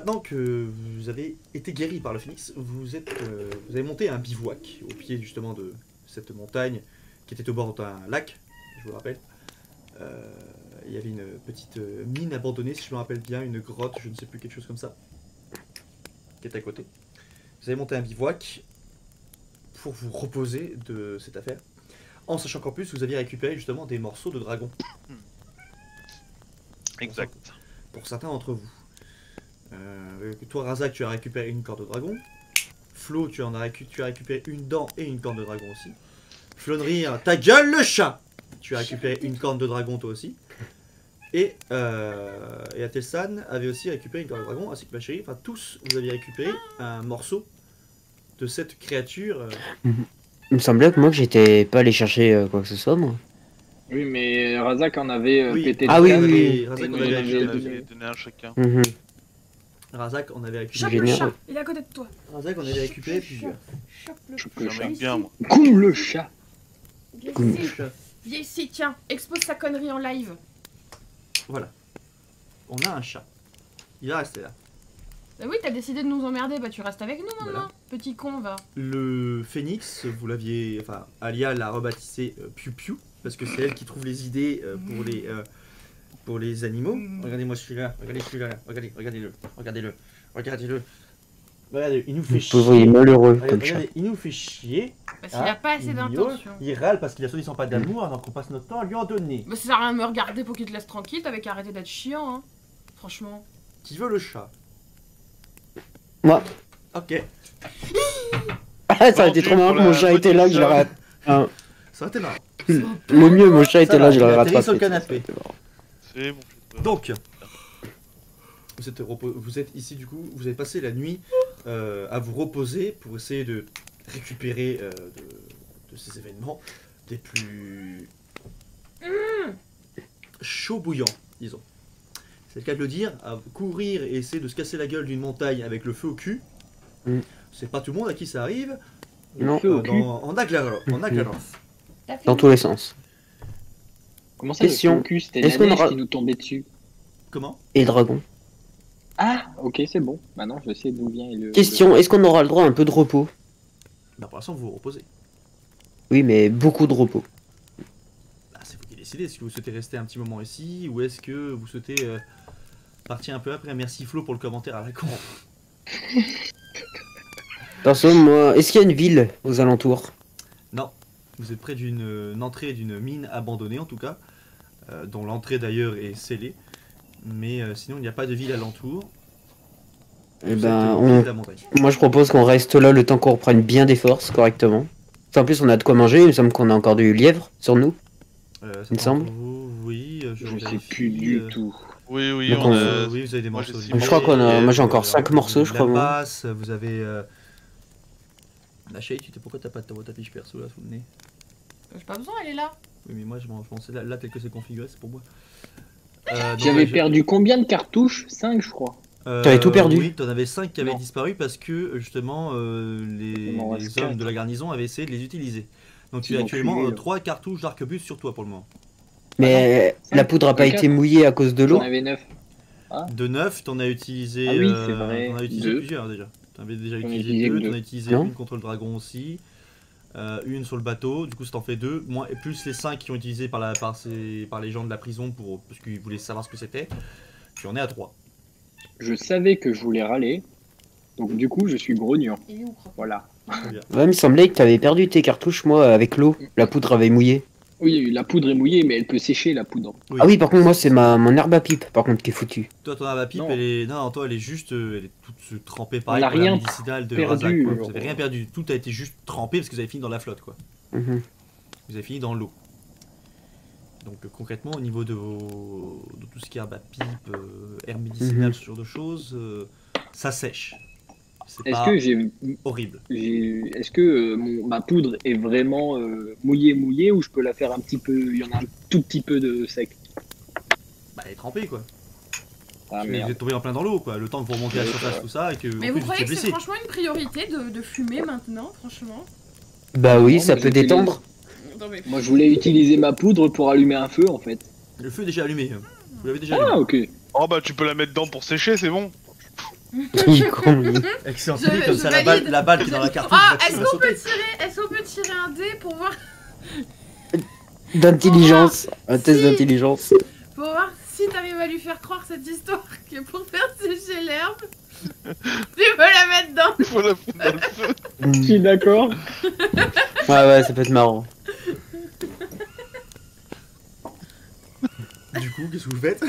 maintenant que vous avez été guéri par le phénix, vous avez monté un bivouac au pied justement de cette montagne qui était au bord d'un lac, je vous le rappelle. Il y avait une petite mine abandonnée, si je me rappelle bien, une grotte, je ne sais plus, quelque chose comme ça, qui est à côté. Vous avez monté un bivouac pour vous reposer de cette affaire, en sachant qu'en plus vous aviez récupéré justement des morceaux de dragon. Exact. Pour certains d'entre vous. Toi, Razak, tu as récupéré une corne de dragon. Flo, tu as récupéré une dent et une corne de dragon aussi. Flonrir, ta gueule le chat! Tu as récupéré une corne de dragon toi aussi. Et Atelsan avait aussi récupéré une corne de dragon, ainsi que ma chérie. Enfin, tous, vous aviez récupéré un morceau de cette créature. Il me semblait que moi, que j'étais pas allé chercher quoi que ce soit, moi. Oui, mais Razak en avait Oui. pété Ah le oui, câble, oui, et Razak nous en en avait avait récupéré. donné. Un chacun. Razak en avait récupéré. Chope le Génial. chat, il est à côté de toi. Razak en avait récupéré plusieurs. Chope le Chope le chat. J'aime bien, moi. Goum le chat. Viens Cool. ici. Viens ici, tiens, expose sa connerie en live. Voilà. On a un chat. Il va rester là. Bah oui, t'as décidé de nous emmerder, bah tu restes avec nous maintenant. Voilà. Petit con, va. Le phénix, vous l'aviez, enfin, Alia l'a rebaptisé Piu Piu parce que c'est elle qui trouve les idées pour les animaux. Regardez-moi celui-là, regardez celui-là, regardez-le, regardez-le, regardez-le. Regardez, il nous fait Le chier. pauvre, il est malheureux Regardez, comme chat. regardez, il nous fait chier. Parce qu'il a pas assez il miaule, d'intention. il râle parce qu'il a soi-disant pas d'amour, alors qu'on passe notre temps à lui en donner. Bah ça sert à rien de me regarder pour qu'il te laisse tranquille, t'avais qu'à arrêter d'être chiant, hein. Franchement. Qui veut le chat? Moi. Ok, Ah, ça a été trop marrant que mon chat était là, que je le rate. Ah, ça a été marrant. le mieux, mon chat était Ça là, va, je il le a rattrape. atterri sur le canapé. C'est bon. Donc, vous êtes ici du coup, vous avez passé la nuit à vous reposer pour essayer de récupérer de ces événements des plus chauds bouillants, disons. C'est le cas de le dire, à courir et essayer de se casser la gueule d'une montagne avec le feu au cul. Mm. C'est pas tout le monde à qui ça arrive. Non, Feu au cul. En Aglaroth. T'as fini dans tous les sens. Comment ça, le Question. feu au cul? C'était Est-ce la qu'on neige aura- qui nous tombait dessus. Comment? Et le dragon. Ah, ok, c'est bon. Maintenant, je sais d'où vient le... Question, est-ce qu'on aura le droit à un peu de repos? Bah pour l'instant vous vous reposez. Oui, mais beaucoup de repos. Bah, c'est vous qui décidez, est-ce que vous souhaitez rester un petit moment ici ou est-ce que vous souhaitez partir un peu après? Merci Flo pour le commentaire à la con. Perso, moi, est-ce qu'il y a une ville aux alentours? Non, vous êtes près d'une entrée d'une mine abandonnée en tout cas, dont l'entrée d'ailleurs est scellée, mais sinon il n'y a pas de ville alentour. Eh Vous ben, êtes au pied de la montagne. moi je propose qu'on reste là le temps qu'on reprenne bien des forces correctement. En plus, on a de quoi manger, il me semble qu'on a encore du lièvre sur nous. Ça il me part semble. pour vous, oui, Je sais vérifie, plus du tout. Oui, oui, Donc, on on- a... oui, vous avez des moi, morceaux. j'ai de six Je crois qu'on a- lièvre, moi, j'ai encore 5 morceaux, je crois, La moi. basse, vous avez... La chérie, pourquoi t'as pas ta fiche perso là sous le nez? J'ai pas besoin, elle est là. Oui, mais moi je m'en pensais là tel que c'est configuré, c'est pour moi. J'avais perdu combien de cartouches? 5, je crois. T'avais tout perdu. Oui, t'en avais 5 qui avaient Non. disparu parce que justement Il m'en reste les hommes quatre. de la garnison avaient essayé de les utiliser. Donc tu Ils as ont actuellement fumé, là. 3 cartouches d'arquebus sur toi pour le moment. Mais Ah non. la poudre a pas Quatre. été mouillée à cause de J'en l'eau. avais 9. De 9, t'en as utilisé, Ah oui, c'est vrai. t'en as utilisé Deux. plusieurs déjà. T'en avais déjà J'en ai utilisé utilisé 2, que t'en as deux. utilisé Non. une contre le dragon aussi. Une sur le bateau, du coup ça t'en fait 2, et plus les 5 qui ont utilisé par les gens de la prison parce qu'ils voulaient savoir ce que c'était, tu en es à 3. Je savais que je voulais râler. Donc du coup, je suis grognon. Il est où, Croc? Voilà. Ouais, il me semblait que t'avais perdu tes cartouches, moi, avec l'eau. La poudre avait mouillé. Oui, la poudre est mouillée, mais elle peut sécher, la poudre. Oui. Ah oui, par contre, moi, c'est mon herbe à pipe, par contre, qui est foutue. Toi ton arbre à pipe, Non. elle est... Non, toi elle est juste... elle est toute trempée pareil On a pour la rien médicinale de perdu, Razak, quoi. Vous genre. avez rien perdu, tout a été juste trempé parce que vous avez fini dans la flotte quoi. Mhm. Vous avez fini dans l'eau. Donc concrètement au niveau de tout ce qui est herbe à pipe, herbe médicinale, Mhm. ce genre de choses, ça sèche. C'est Est-ce pas que j'ai... horrible. Est-ce que ma poudre est vraiment mouillée ou je peux la faire un petit peu... Il y en a un tout petit peu de sec. Bah elle est trempée quoi. Ah Vous merde. êtes tombé en plein dans l'eau quoi, le temps que vous remontez à la Ouais, surface ouais. tout ça et que Mais en vous plus, croyez vous que êtes c'est blessé. franchement une priorité de fumer maintenant, franchement? Bah oui, Non, ça moi, peut j'utilise- détendre. Non mais... Moi je voulais utiliser ma poudre pour allumer un feu en fait. Le feu est déjà allumé. Vous l'avez déjà Ah allumé. ok. Oh bah tu peux la mettre dedans pour sécher, c'est bon. Il est con, lui. Excellent, Je- c'est comme je ça, valide. la balle qui est dans la cartouche Ah, va est-ce va qu'on peut sauter. tirer un dé pour voir D'intelligence. Un test Si. d'intelligence. si t'arrives à lui faire croire cette histoire que pour faire sécher l'herbe, tu peux la mettre dedans. Il faut la foutre dans le feu. Je suis d'accord. Ouais, ça peut être marrant. Du coup, qu'est-ce que vous faites?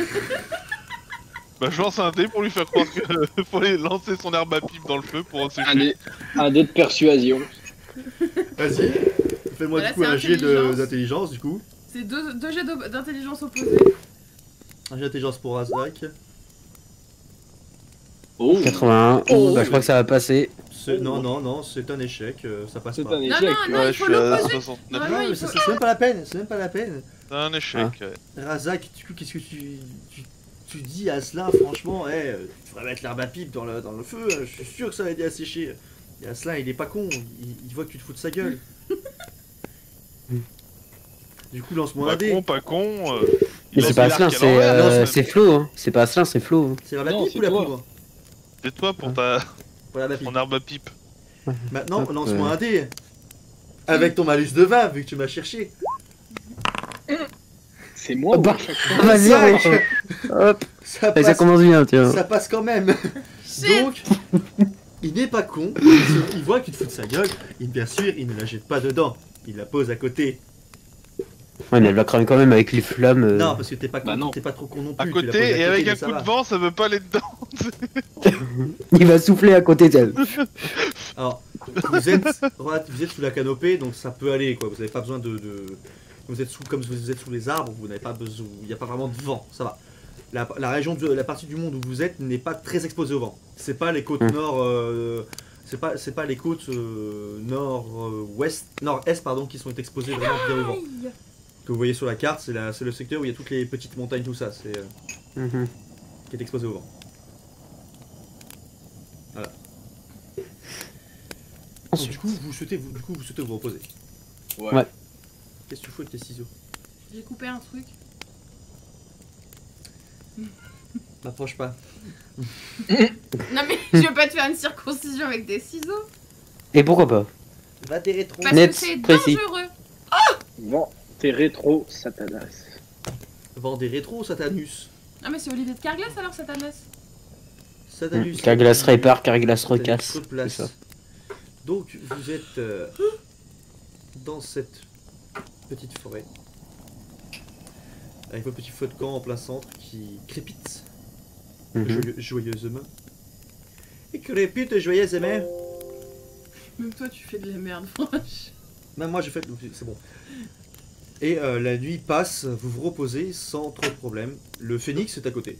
Bah, je lance un dé pour lui faire croire qu'il faut aller lancer son herbe à pipe dans le feu pour Un sécher. dé, un dé de persuasion. Vas-y, fais-moi Voilà, du coup c'est un jet intelligence. d'intelligence du coup. C'est deux jets d'intelligence opposés. Un jet d'intelligence pour Razak. Oh, 81. Oh. Bah, je crois que ça va passer. Non, c'est un échec, ça passe c'est pas. un Non, échec. non, Ouais, il je faut suis à l'opposer. 69. Non, Non, mais il c'est faut- c'est même pas la peine, c'est même pas la peine. C'est un échec, ouais. Razak, du coup, qu'est-ce que tu dis à cela, franchement, tu devrais mettre l'herbe à pipe dans le feu, je suis sûr que ça va aider à sécher. Et Aslan, il est pas con, il voit que tu te fous de sa gueule. Du coup, lance-moi un Pas dé. con, pas con. Mais il c'est a pas dit Aslan, l'arc à l'envers, c'est Flo. Hein. C'est pas Aslan, c'est Flo. C'est l'herbe à Non, pipe c'est ou la toi. poudre? C'est toi pour Pour l'herbe à pipe. ton herbe à pipe. Maintenant, Hop, lance-moi un dé. Avec ton malus de 20, vu que tu m'as cherché. C'est moi. Bah, à chaque fois. Vas-y, Cinq. hop. Ça Allez, ça passe, commence bien, tiens. ça passe quand même. Shit. Donc, il n'est pas con, il voit que tu te fous de sa gueule, et bien sûr, il ne la jette pas dedans. Il la pose à côté. Ouais, mais elle va cramer quand même avec les flammes. Non, parce que t'es pas con, Bah non. t'es pas trop con non À plus. tu la côté, poses et avec mais un ça coup va. de vent, ça veut pas aller dedans. Il va souffler à côté d'elle. Alors, vous êtes sous la canopée, donc ça peut aller, quoi. Vous n'avez pas besoin vous êtes comme vous êtes sous les arbres, vous n'avez pas besoin, il n'y a pas vraiment de vent, ça va. La région, la partie du monde où vous êtes n'est pas très exposée au vent. C'est pas les côtes nord, c'est pas les côtes nord-est pardon, qui sont exposées vraiment bien au vent. Aïe. Que vous voyez sur la carte, c'est le secteur où il y a toutes les petites montagnes, tout ça, c'est Mhm. qui est exposé au vent. Donc, du coup, vous souhaitez vous reposer. Ouais. Qu'est-ce que tu fais avec tes ciseaux? J'ai coupé un truc. M'approche pas. Non mais je vais pas te faire une circoncision avec des ciseaux. Et pourquoi pas? Va des rétro. Parce Net, que c'est précis. dangereux. Bon, t'es rétro, Satanas. Vend des rétro Satanus. Ah mais c'est Olivier de Carglass alors Satanas. Satanus. Carglass répare, Carglass Satanus recasse. replace. C'est ça. Donc vous êtes dans cette petite forêt. Avec votre petit feu de camp en plein centre qui crépite Mhm. joyeusement. Et crépite joyeusement. Même toi tu fais de la merde franche. Même moi j'ai fait, c'est bon. Et la nuit passe, vous vous reposez sans trop de problème. Le phénix est à côté.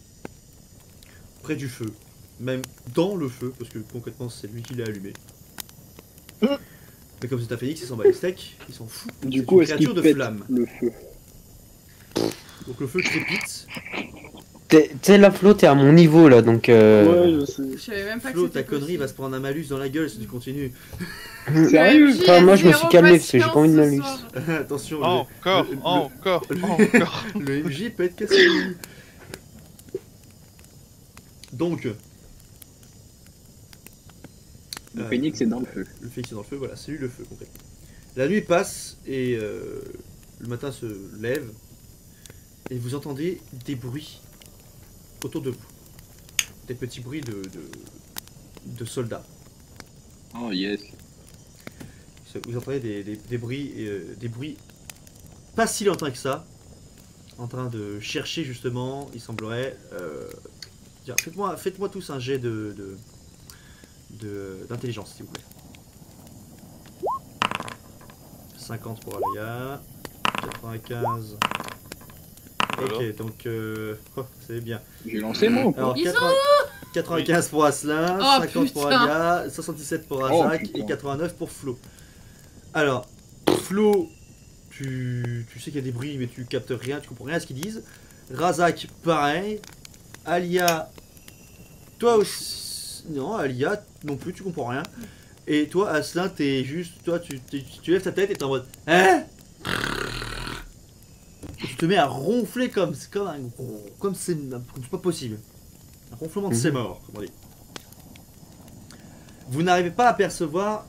Près du feu. Même dans le feu, parce que concrètement c'est lui qui l'a allumé. Mais comme c'est un phénix, il s'en bat les steaks, il s'en fout. Du C'est coup, une est-ce qu'il créature de pète flamme. le feu? Donc le feu crépite. Tu sais, là, Flo, t'es à mon niveau, là, donc... Ouais, je sais. Je savais même pas Flo, que ta c'était connerie possible. va se prendre un malus dans la gueule si tu continues. Sérieux? MJ Enfin, a moi, je me suis zéro calmé parce que j'ai patience pas envie de ce malus. soir. Attention, Encore, le- encore, le- encore. le MJ peut être cassé. Donc, Le phénix est dans le feu. le phénix est dans le feu, voilà, c'est lui le feu concrètement. La nuit passe et le matin se lève et vous entendez des bruits autour de vous. Des petits bruits de soldats. Oh yes. Vous entendez des bruits pas si lointains que ça, en train de chercher justement, il semblerait. Tiens, faites-moi tous un jet d'intelligence, s'il vous plaît. 50 pour Alaya, 95. Alors. Ok, donc c'est bien. J'ai lancé moi ou pas? Alors Ils 95 pour Asselin, Oh, 50 pour putain. Alia, 77 pour Oh, Azak putain. et 89 pour Flo. Alors, Flo, tu sais qu'il y a des bruits mais tu captes rien, tu comprends rien à ce qu'ils disent. Razak, pareil. Alia, toi aussi. Non, Alia non plus, tu comprends rien. Et toi, Asselin, t'es juste. Toi, tu lèves ta tête et t'es en mode. Hein? Et tu te mets à ronfler comme c'est pas possible. Un ronflement de ses morts, comme on dit. Vous n'arrivez pas à percevoir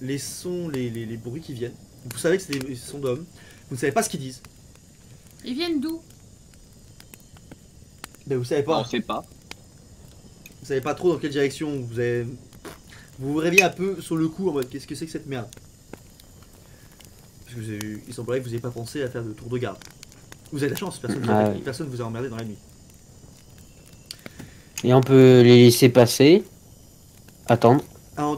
les sons, les bruits qui viennent. Vous savez que c'est des sons d'hommes. Vous ne savez pas ce qu'ils disent. Ils viennent d'où? Mais vous savez pas. On sait pas. Vous savez pas trop dans quelle direction vous avez. Vous vous réveillez un peu sur le coup en mode qu'est-ce que c'est que cette merde? Parce que il semblerait que vous n'ayez pas pensé à faire de tour de garde. Vous avez de la chance, personne vous a emmerdé dans la nuit. Et on peut les laisser passer, attendre,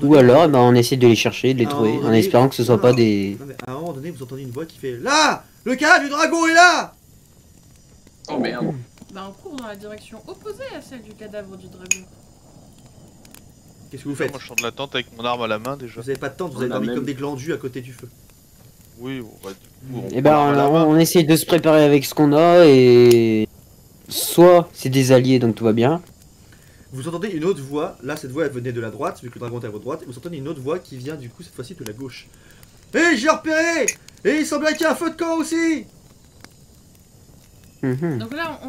ou alors ben, on essaie de les chercher, de les trouver, en espérant que ce soit pas des... Non, mais à un moment donné, vous entendez une voix qui fait là, le cas du dragon est là. Oh merde. Bah, on court dans la direction opposée à celle du cadavre du dragon. Qu'est-ce que vous faites? Moi je sors de la tente avec mon arme à la main déjà. Vous avez pas de tente, vous avez dormi comme des glandus à côté du feu. Oui, bon, bah, du coup, Et ben on essaie de se préparer avec ce qu'on a et... Soit c'est des alliés donc tout va bien. Vous entendez une autre voix, là cette voix elle venait de la droite, vu que le dragon est à votre droite, et vous entendez une autre voix qui vient du coup cette fois-ci de la gauche. Hé, j'ai repéré. Et il semblerait qu'il y a un feu de camp aussi. Donc là,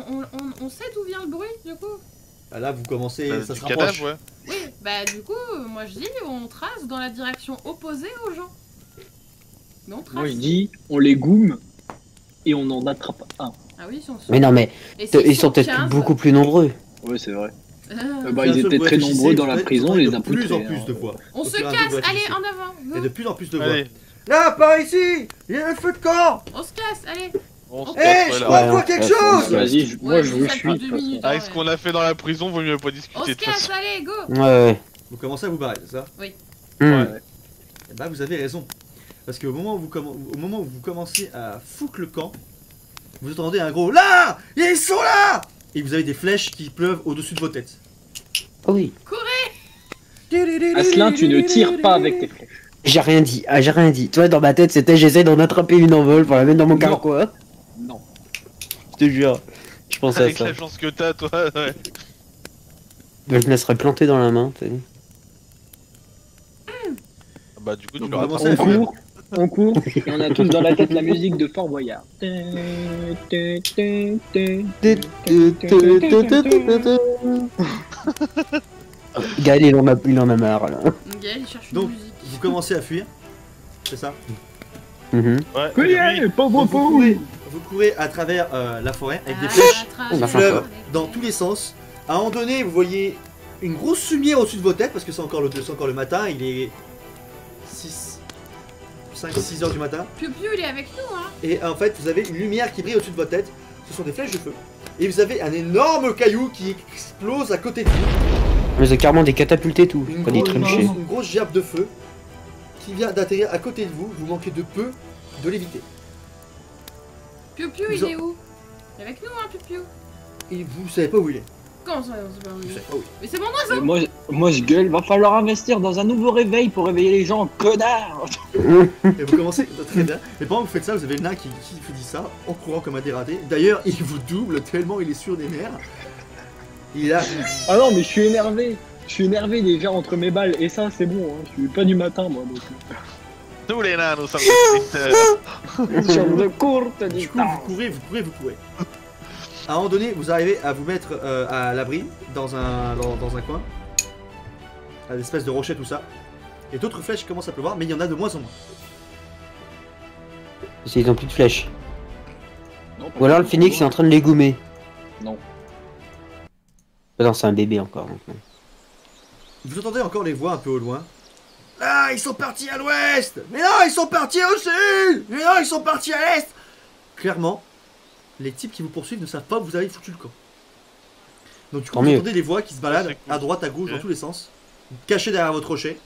on sait d'où vient le bruit, du coup? Ah, là vous commencez, ça du se rapproche. cadavre, ouais. Oui, bah du coup, moi je dis, on trace dans la direction opposée aux gens. Mais on trace. Moi je dis, on les goume et on en attrape un. Ah oui, ils sont Mais non mais, Et s'ils ils sont peut-être 15, beaucoup plus nombreux. Ouais, c'est vrai. euh, Bah, ils étaient très nombreux dans la prison, on les a de plus en poutrés, plus hein. de voix. on Au se fur et à mesure que casse, vous allez, réfléchissez. en avant. Il y a de plus en plus de voix. Allez, Là, par ici, il y a un feu de camp. On se casse, allez. on se Eh, casse, Hé, ouais, je là. crois Ouais, voir ouais, quelque ouais, chose. Vas-y, moi je vous ça suis. fait de 2 toute façon. minutes. Avec ce qu'on a fait dans la prison, vaut mieux pas On discuter se de toute casse, façon. allez, go. Ouais. Vous commencez à vous barrer, c'est ça? Hmm. Eh ben, vous avez raison. Parce qu'au moment, au moment où vous commencez à foutre le camp, vous entendez un gros là. Ils sont là. Et vous avez des flèches qui pleuvent au-dessus de vos têtes. Oh oui. Asselin, tu ne tires pas avec tes flèches. J'ai rien dit, j'ai rien dit. Toi dans ma tête c'était j'essaie d'en attraper une en vol pour la mettre dans mon carquois. Non. Je te jure. Je pensais à Avec ça. la chance que t'as, toi, ouais. Ben, je me serais planté dans la main. Tu sais. Bah, du coup, tu Donc, l'auras vous pas. commencez à fuir. On court, et on a tous dans la tête la musique de Fort Boyard. Gaël il en a marre là. Gaël, il cherche une Donc, musique. vous commencez à fuir. C'est ça? Mhm. Ouais, Couillez, pauvre Donc, pauvre. vous courez à travers la forêt avec des Ah, flèches trajet. qui pleuvent dans tous les sens. À un moment donné, vous voyez une grosse lumière au-dessus de vos têtes parce que c'est encore le matin. Il est 5-6 heures du matin. Piu Piu, il est avec nous, hein. Et en fait, vous avez une lumière qui brille au-dessus de votre tête. Ce sont des flèches de feu. Et vous avez un énorme caillou qui explose à côté de vous. Mais c'est carrément des catapultes et tout, pas des trébuchés. Une grosse gerbe de feu qui vient d'atterrir à côté de vous. Vous manquez de peu de l'éviter. Piu Piu, il est où? Il est avec nous, hein, Piu Piu. Et vous savez pas où il est. Comment ça, on sait pas où il Vous est? savez pas où il Mais c'est mon oiseau. Moi je gueule, va falloir investir dans un nouveau réveil pour réveiller les gens, connard. est. Et vous commencez très bien. Et pendant que vous faites ça, vous avez le nain qui vous dit ça en courant comme un dératé. D'ailleurs, il vous double tellement il est sur des nerfs. Il a. Ah non mais je suis énervé. Je suis énervé déjà entre mes balles, et ça c'est bon, hein. Je suis pas du matin moi donc. Nous les nains, nous sommes des sprinters. Sur de courte Du coup, vous courez. À un moment donné, vous arrivez à vous mettre à l'abri dans un coin, à l'espèce de rocher, tout ça. Et d'autres flèches commencent à pleuvoir, mais il y en a de moins en moins. Ils ont plus de flèches. Non, Ou alors le phoenix est en train de les goumer. Non. Non, c'est un bébé encore. Donc non. Vous entendez encore les voix un peu au loin. Ah, ils sont partis à l'ouest. Mais non, ils sont partis au sud. Mais non, ils sont partis à l'est. Clairement, les types qui vous poursuivent ne savent pas où vous avez foutu le camp. Donc du coup, Tant vous mieux. entendez les voix qui se baladent C'est cool. à droite, à gauche, Ok. dans tous les sens, cachées derrière votre rocher.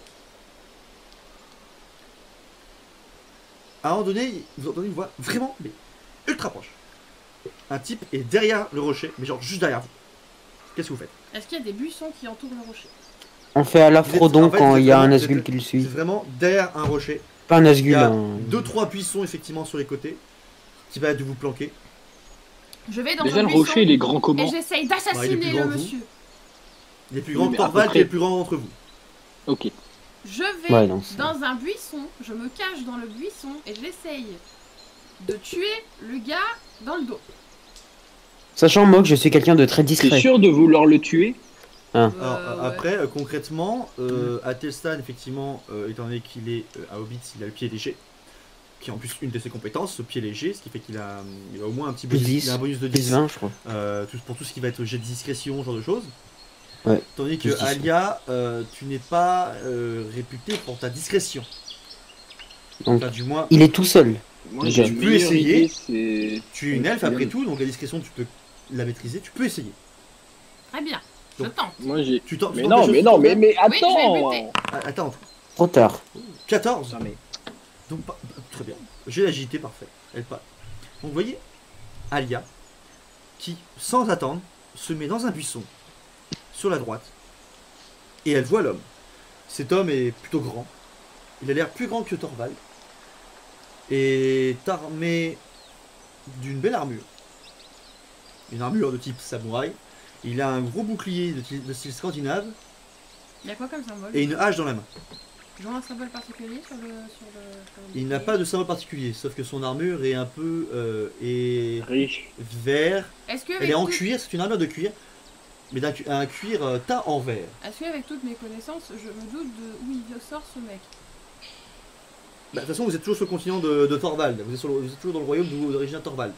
À un moment donné, vous entendez une voix vraiment, mais ultra proche. Un type est derrière le rocher, mais genre juste derrière vous. Qu'est-ce que vous faites? Est-ce qu'il y a des buissons qui entourent le rocher? On fait à la Vous êtes- Frodon en fait, quand vous êtes il y a un vraiment- Nazgûl vous qui le C'est suit. vraiment derrière un rocher. Pas un Il y Nazgûl, a un... 2-3 buissons effectivement sur les côtés qui va de vous planquer. Je vais dans Déjà un le buisson rocher il est grand et comment? j'essaye Ouais, il est d'assassiner plus le grand que vous. monsieur. Les plus Oui, grands mais à peu Torvald qui près. est le plus grand d'entre vous. Ok. Je vais Ouais, non, c'est- dans un buisson, je me cache dans le buisson et j'essaye de tuer le gars dans le dos. Sachant moi que je suis quelqu'un de très T'es discret. sûr de vouloir le tuer? Ah. Alors, après, concrètement, Athelstan, effectivement, étant donné qu'il est à Hobbit, il a le pied léger, qui est en plus une de ses compétences, ce pied léger, ce qui fait qu'il a au moins un petit bonus, il a un bonus de 10 20, je crois. pour tout ce qui va être jet de discrétion, ce genre de choses. Ouais. Tandis que 10. Alia, tu n'es pas réputé pour ta discrétion. Donc, enfin, du moins, il est tout seul. Moi, Déjà. j'ai Tu une peux meilleure essayer. idée, c'est- tu es une elfe c'est après bien. tout, donc la discrétion, tu peux la maîtriser, tu peux essayer. Très bien, je Donc, tente. Moi, j'ai. Tu tentes- Mais tu tentes non, des mais choses non, pour mais, toi mais Oui, je vais attends buter. Ah, attends, Trop tard. 14. Non, mais... Donc, très bien. J'ai l'agilité, parfait. Elle passe. Donc, vous voyez Alia, qui, sans attendre, se met dans un buisson, sur la droite, et elle voit l'homme. Cet homme est plutôt grand. Il a l'air plus grand que Thorvald, et est armé d'une belle armure. Une armure de type samouraï. Il a un gros bouclier de style scandinave, Il y a quoi comme symbole? et une hache dans la main. Ils ont un symbole particulier sur le Il n'a pas de symbole particulier, sauf que son armure est un peu est Riche. vert. Est-ce que Elle est en avec cuir, c'est une armure de cuir, mais un cuir teint en vert. Est-ce qu'avec toutes mes connaissances, je me doute de où il sort ce mec? Bah, de toute façon, vous êtes toujours sur le continent de Thorvald. Vous êtes toujours dans le royaume d'origine Thorvald.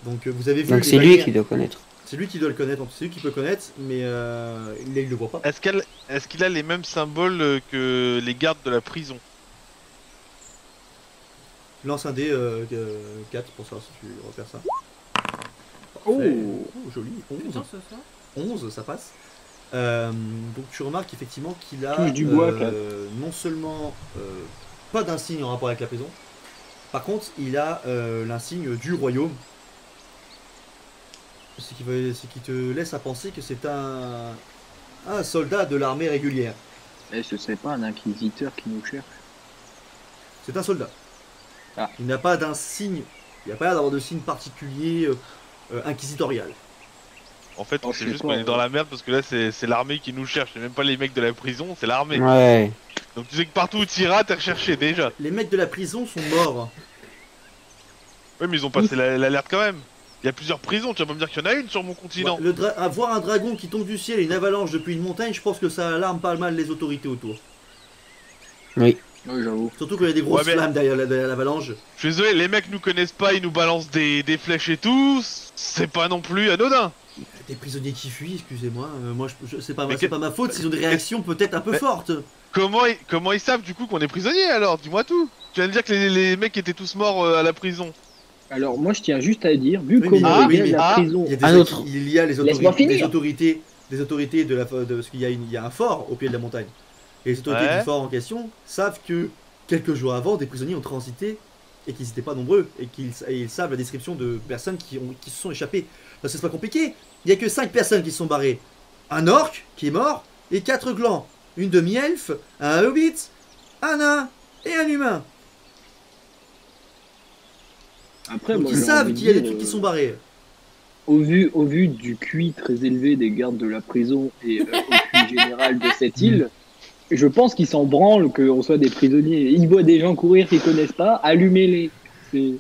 Donc vous avez vu. Donc les c'est lui barrières. qui doit connaître. C'est lui qui doit le connaître, c'est lui qui peut connaître, mais il le voit pas. Est-ce qu'il a les mêmes symboles que les gardes de la prison? Lance un dé 4 pour savoir si tu repères ça. Oh. Parfait. Oh, joli. 11. Putain, ce soir. 11, ça passe. Donc tu remarques effectivement qu'il a Touche du bois, non seulement pas d'insigne en rapport avec la prison, par contre il a l'insigne du royaume, ce qui te laisse à penser que c'est un soldat de l'armée régulière. Eh, ce serait pas un inquisiteur qui nous cherche? C'est un soldat. Ah. Il n'a pas d'insigne, il n'y a pas l'air d'avoir de signe particulier inquisitorial. En fait, Oh, c'est je sais juste pas, qu'on est dans la merde parce que là, c'est l'armée qui nous cherche. C'est même pas les mecs de la prison, c'est l'armée. Ouais. Donc tu sais que partout où tu iras, t'es recherché déjà. Les mecs de la prison sont morts. Ouais, mais ils ont passé l'alerte quand même. Il y a plusieurs prisons, tu vas pas me dire qu'il y en a une sur mon continent. Ouais, voir un dragon qui tombe du ciel et une avalanche depuis une montagne, je pense que ça alarme pas mal les autorités autour. Oui. Oui, j'avoue. Surtout qu'il y a des grosses Ouais, mais- flammes derrière l'avalanche. Je suis désolé, les mecs nous connaissent pas, ils nous balancent des flèches et tout. C'est pas non plus anodin. Des prisonniers qui fuient, excusez-moi. Moi, c'est pas, Mais c'est pas ma faute s'ils ont des réactions peut-être un peu Mais- fortes. Comment ils savent du coup qu'on est prisonniers alors? Dis-moi tout. Tu viens de dire que les mecs étaient tous morts à la prison. Alors, moi, je tiens juste à dire, vu Oui, comment mais- il y a la prison... Il y a, Un autre. il y a les Laisse-moi finir. autorités de la parce qu'il y a un fort au pied de la montagne. Et les autorités Ouais. du fort en question savent que quelques jours avant, des prisonniers ont transité et qu'ils n'étaient pas nombreux et ils savent la description de personnes qui se sont échappées. Parce que c'est pas compliqué. Il y a que 5 personnes qui se sont barrées. Un orc qui est mort et 4 glands. Une demi-elfe, un hobbit, un nain et un humain. Après, Donc moi, ils j'ai savent envie de qu'il y a des dire, trucs qui sont barrés. Au vu du QI très élevé des gardes de la prison et au QI général de cette île, je pense qu'ils s'en branlent qu'on soit des prisonniers. Ils voient des gens courir qu'ils connaissent pas, allumez-les. C'est-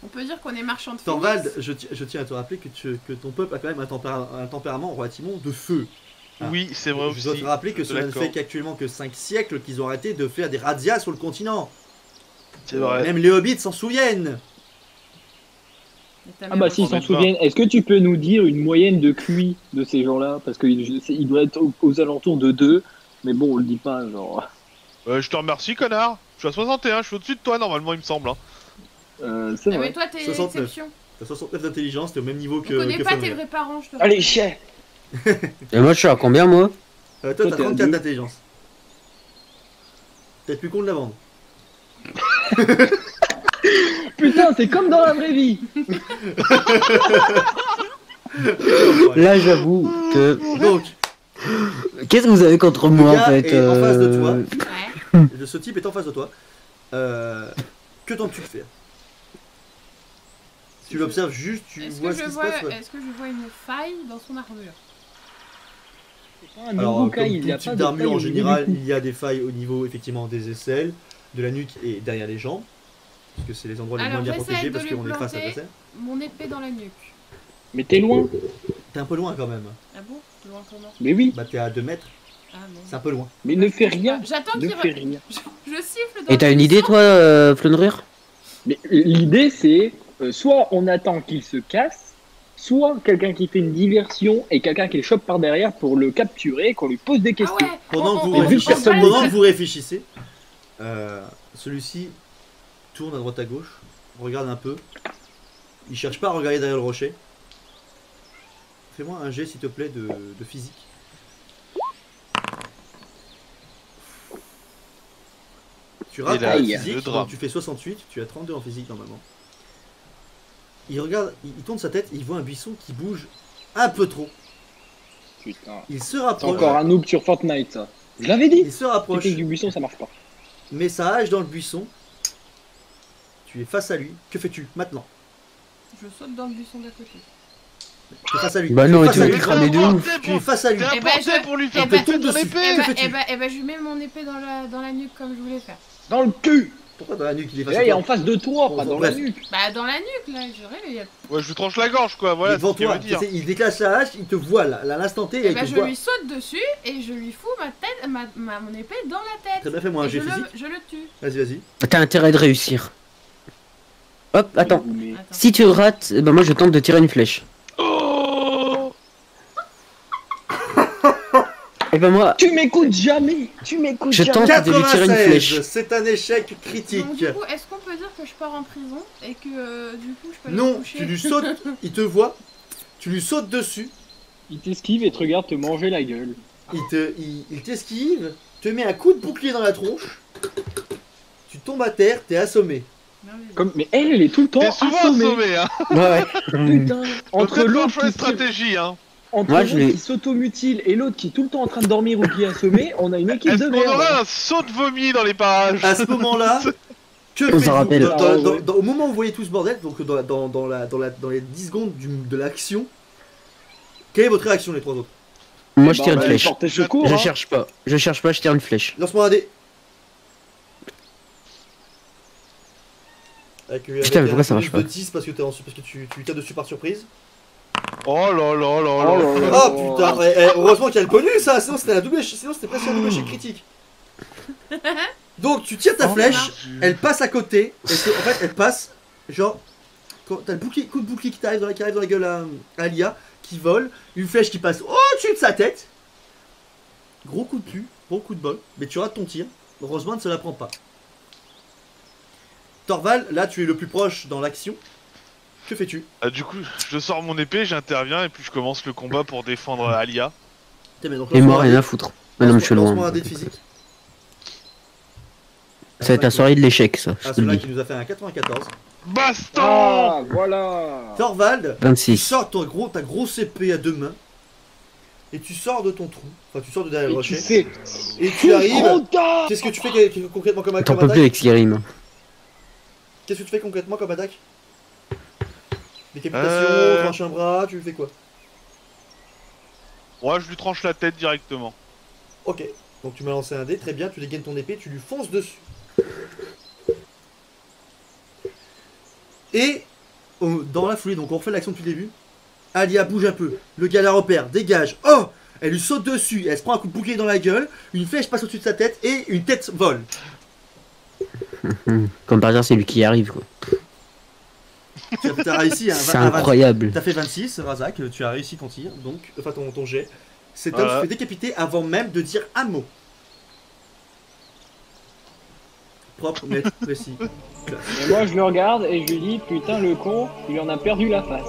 On peut dire qu'on est marchand de Thorvald, phénix. je tiens à te rappeler que ton peuple a quand même un tempérament relativement de feu. Ah. Oui, c'est vrai Je dois aussi. te rappeler que Je suis cela ne d'accord. fait qu'actuellement que 5 siècles qu'ils ont arrêté de faire des razzias sur le continent. C'est vrai. Même les hobbits s'en souviennent. Et ta Ah mère bah aussi. s'ils on s'en est souviennent, est-ce que tu peux nous dire une moyenne de QI de ces gens-là? Parce qu'il doit être aux alentours de 2, mais bon, on le dit pas, genre... Je te remercie, connard. Je suis à 61, je suis au-dessus de toi normalement, il me semble. Hein. C'est Ah, vrai. mais toi, t'es 69. l'exception. T'as 69 d'intelligence, t'es au même niveau On que connaît pas tes Fomir. vrais parents, je te Allez, chien. Et moi, je suis à combien, moi? Toi, Toi, t'as t'es à 34 deux. d'intelligence. Peut-être plus con de la vendre. Putain, c'est comme dans la vraie vie. Là, j'avoue que... Donc, Qu'est-ce que vous avez contre moi, en gars fait est en face de toi. Ouais. Ce type est en face de toi. Que tentes-tu de faire? Si tu l'observes juste, tu Est-ce vois que, ce je qui se vois, passe. Ouais. est-ce que je vois une faille dans son armure? Un Alors, nouveau comme cas, il y a tout pas type de d'armure taille en au milieu général, du cou. il y a des failles au niveau effectivement des aisselles, de la nuque et derrière les jambes. Parce que c'est les endroits les Alors, moins bien j'essaie protégés de parce lui qu'on est face à planter. adversaire. Mon épée dans la nuque. Mais t'es loin. T'es un peu loin quand même. Ah bon? Loin comment? Mais oui, Bah t'es à 2 mètres, Ah non. c'est un peu loin. mais ne fais rien. J'attends Ne qu'il fais rien. Je siffle dans Et t'as le une idée, buisson. toi, Flonrir? Mais l'idée, c'est soit on attend qu'il se casse, soit quelqu'un qui fait une diversion et quelqu'un qui le chope par derrière pour le capturer, qu'on lui pose des Ah questions. ouais. Pendant que vous, on- réfléchissez, personne ne pendant sait. que vous réfléchissez, celui-ci tourne à droite à gauche, regarde un peu. Il cherche pas à regarder derrière le rocher. Fais-moi un jet s'il te plaît de physique. Tu rates Et là, en le physique, drame. donc tu fais 68, tu as 32 en physique normalement. Il regarde, il tourne sa tête, il voit un buisson qui bouge un peu trop. Putain. Il se C'est rapproche, encore un noob sur Fortnite, ça. Je l'avais dit. il se rapproche, Technique du buisson, ça marche pas. met sa hache dans le buisson. Tu es face à lui. Que fais-tu maintenant? Je saute dans le buisson d'à côté. Tu es face à lui. Bah Tu es non, face tu à vas lui. te cramer de ouf. Tu es face à lui. T'es Eh ben, importé je- pour lui eh faire ben, péter ton dessus. épée. Eh ben, je lui mets mon épée dans la nuque comme je voulais faire. Dans le cul. Pourquoi dans la nuque il est face Là, à il est toi? en face de toi, Bon, pas dans bref. la nuque. Bah, dans la nuque, là, je réveille. Ouais, je lui tranche la gorge, quoi. Il Voilà, est devant c'est ce qu'il toi. veut dire. Tu sais, il déclenche sa hache, il te voit là. À l'instant T, Eh il ben, te je voit. lui saute dessus et je lui fous ma tête, mon épée dans la tête. Très bien, fais-moi un Et jet je physique. je le tue. Vas-y, vas-y. T'as intérêt de réussir. Hop, attends. Mais- Attends. Si tu rates, bah moi je tente de tirer une flèche. Oh Et bah moi, Tu m'écoutes jamais. Tu m'écoutes Je jamais. tente de lui tirer une 96, flèche. c'est un échec critique. Donc, du coup, est-ce qu'on peut dire que je pars en prison et que du coup je peux aller me Non, coucher tu lui sautes, il te voit, tu lui sautes dessus, Il t'esquive et te regarde te manger la gueule. il t'esquive, te met un coup de bouclier dans la tronche, tu tombes à terre, t'es assommé. Non, mais- Mais elle est tout le temps T'es souvent assommée. assommé, hein. ouais. Putain. Entre Peut-être l'autre changer de qui, stratégie, hein. entre Moi, l'autre je l'ai- qui s'automutile et l'autre qui est tout le temps en train de dormir ou qui est assommé, on a une équipe Est-ce de qu'on merde. aurait un saut de vomi dans les parages? À ce moment-là, que On s'en faites-vous rappelle. Au moment où vous voyez tout ce bordel, donc dans les 10 secondes de l'action, quelle est votre réaction les trois autres? Moi je tire une flèche. Portez secours. Je hein. cherche pas. Je cherche pas, je tire une flèche. Lance-moi un dé. Avec, Putain, mais pourquoi un ça marche bonus pas de 10 parce que, parce que tu tapes dessus par surprise. Oh là là là Oh là. là là. Oh putain, heureusement qu'il y a le bonus, ça, sinon c'était presque un double échec critique. Donc tu tires ta Oh, flèche, elle passe à côté, et en fait elle passe, genre, quand t'as le coup de bouclier qui arrive dans la gueule à Lia, qui vole, une flèche qui passe au-dessus de sa tête, gros coup de pu, gros coup de bol, mais tu rates ton tir, heureusement elle ne se la prend pas. Torval, là tu es le plus proche dans l'action, que fais-tu? Ah, du coup, je sors mon épée, j'interviens et puis je commence le combat pour défendre Alia. Tiens, mais donc, Et moi lance-moi un rien dé. à foutre. Mais non, mais je suis Lance-moi loin. un dé de physique. Ça va être la soirée de l'échec, ça. Ah, Je te le celui-là dis. qui nous a fait un 94. Baston! Ah, voilà. Thorvald, tu 26. sors ta grosse épée à deux mains et tu sors de ton trou, enfin tu sors de derrière le Et tu rocher fais. et tu arrives. Frontal. Qu'est-ce que tu fais concrètement comme T'en peux attaque? plus avec Skyrim. Qu'est-ce que tu fais concrètement comme attaque? Décapitation, tranche un bras, tu fais quoi? Ouais, je lui tranche la tête directement. Ok, donc tu m'as lancé un dé, très bien, tu dégaines ton épée, tu lui fonces dessus. Et dans la foulée, donc on refait l'action depuis le début. Alia bouge un peu, le gars la repère, dégage. Oh! Elle lui saute dessus, elle se prend un coup de bouclier dans la gueule, une flèche passe au-dessus de sa tête et une tête vole. Comme par hasard, c'est lui qui y arrive, quoi. T'as réussi C'est un incroyable. T'as fait 26, Razak, tu as réussi ton tir, donc, enfin ton jet. Cet homme Voilà. se fait décapiter avant même de dire un mot. Propre, net, précis. Et moi, je le regarde et je lui dis, putain, le con, il en a perdu la face.